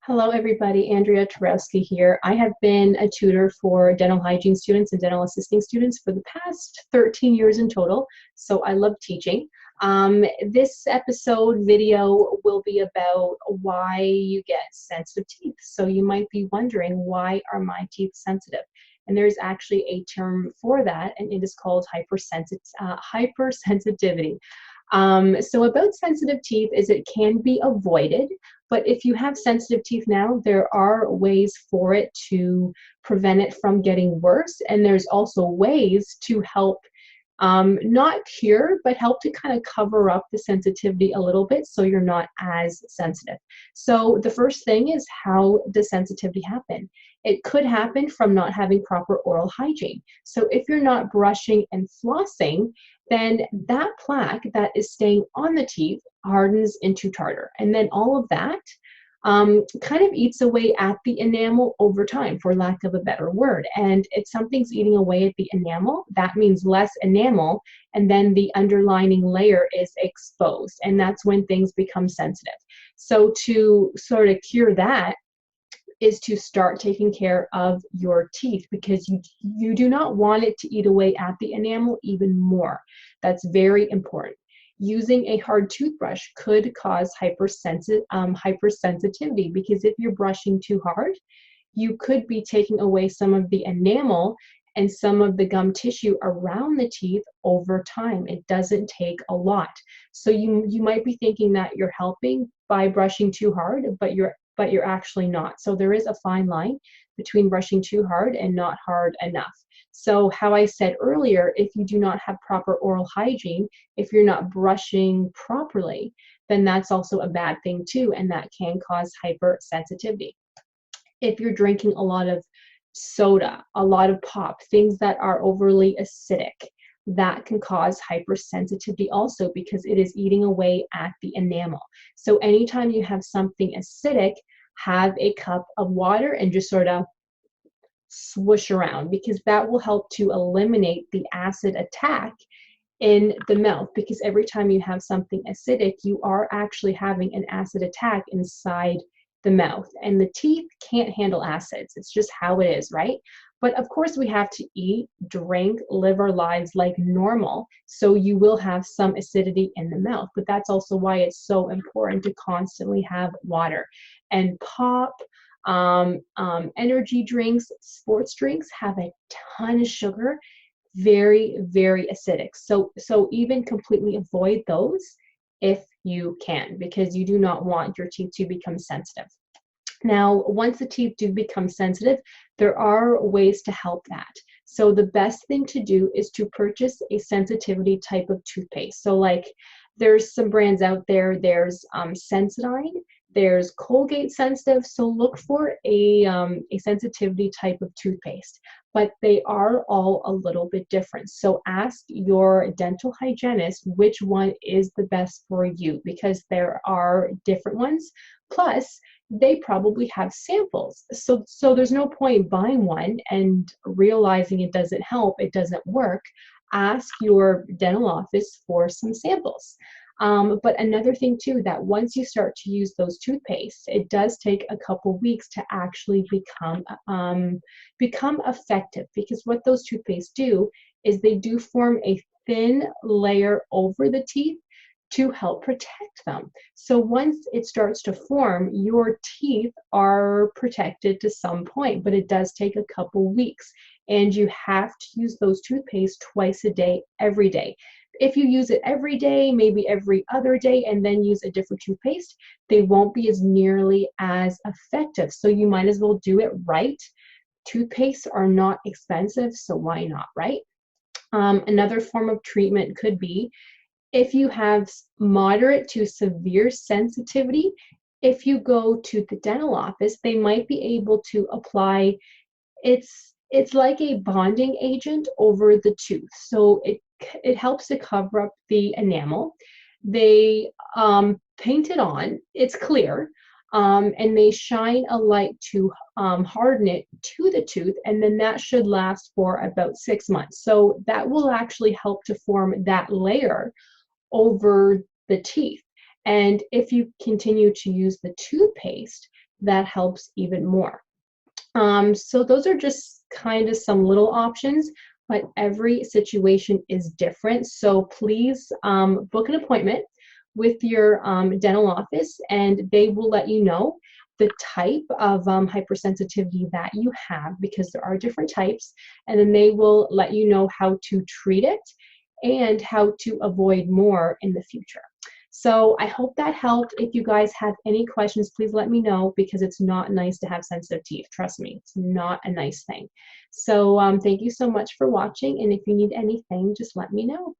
Hello, everybody. Andrea Turowski here. I have been a tutor for dental hygiene students and dental assisting students for the past 13 years in total, so I love teaching. This episode video will be about why you get sensitive teeth. So you might be wondering, why are my teeth sensitive? And there's actually a term for that, and it is called hypersensitivity. So about sensitive teeth is it can be avoided, but if you have sensitive teeth now, there are ways for it to prevent it from getting worse, and there's also ways to help not cure, but help to kind of cover up the sensitivity a little bit so you're not as sensitive. So the first thing is, how does sensitivity happen? It could happen from not having proper oral hygiene. So if you're not brushing and flossing, then that plaque that is staying on the teeth hardens into tartar. And then all of that kind of eats away at the enamel over time, for lack of a better word. And if something's eating away at the enamel, that means less enamel, and then the underlining layer is exposed, and that's when things become sensitive. So to sort of cure that is to start taking care of your teeth, because you do not want it to eat away at the enamel even more. That's very important. Using a hard toothbrush could cause hypersensitivity, because if you're brushing too hard, you could be taking away some of the enamel and some of the gum tissue around the teeth over time. It doesn't take a lot. So you might be thinking that you're helping by brushing too hard, but you're actually not. So there is a fine line between brushing too hard and not hard enough. So how I said earlier, if you do not have proper oral hygiene, if you're not brushing properly, then that's also a bad thing too, and that can cause hypersensitivity. If you're drinking a lot of soda, a lot of pop, things that are overly acidic, that can cause hypersensitivity also, because it is eating away at the enamel. So anytime you have something acidic, have a cup of water and just sort of swoosh around, because that will help to eliminate the acid attack in the mouth. Because every time you have something acidic, you are actually having an acid attack inside the mouth, and the teeth can't handle acids. It's just how it is, right? But of course we have to eat, drink, live our lives like normal, so you will have some acidity in the mouth. But that's also why it's so important to constantly have water. And pop, energy drinks, sports drinks have a ton of sugar, very, very acidic. So even completely avoid those if you can, because you do not want your teeth to become sensitive. Now, once the teeth do become sensitive, there are ways to help that. So the best thing to do is to purchase a sensitivity type of toothpaste. So like, there's some brands out there. There's Sensodyne, there's Colgate Sensitive. So look for a sensitivity type of toothpaste, but they are all a little bit different. So ask your dental hygienist which one is the best for you, because there are different ones. Plus, they probably have samples. So there's no point buying one and realizing it doesn't help, it doesn't work. Ask your dental office for some samples. But another thing too, that once you start to use those toothpastes, it does take a couple weeks to actually become effective, because what those toothpastes do is they do form a thin layer over the teeth to help protect them. So once it starts to form, your teeth are protected to some point, but it does take a couple weeks, and you have to use those toothpastes twice a day, every day. If you use it every day, maybe every other day, and then use a different toothpaste, they won't be as nearly as effective. So you might as well do it right. Toothpastes are not expensive, so why not, right? Another form of treatment could be, if you have moderate to severe sensitivity, if you go to the dental office, they might be able to apply, it's like a bonding agent over the tooth. So it helps to cover up the enamel. They paint it on, it's clear, and they shine a light to harden it to the tooth, and then that should last for about 6 months. So that will actually help to form that layer over the teeth. And if you continue to use the toothpaste, that helps even more. So those are just kind of some little options, but every situation is different. So please book an appointment with your dental office, and they will let you know the type of hypersensitivity that you have, because there are different types, and then they will let you know how to treat it and how to avoid more in the future. So I hope that helped. If you guys have any questions, please let me know, because it's not nice to have sensitive teeth. Trust me, it's not a nice thing. So thank you so much for watching, and if you need anything, just let me know.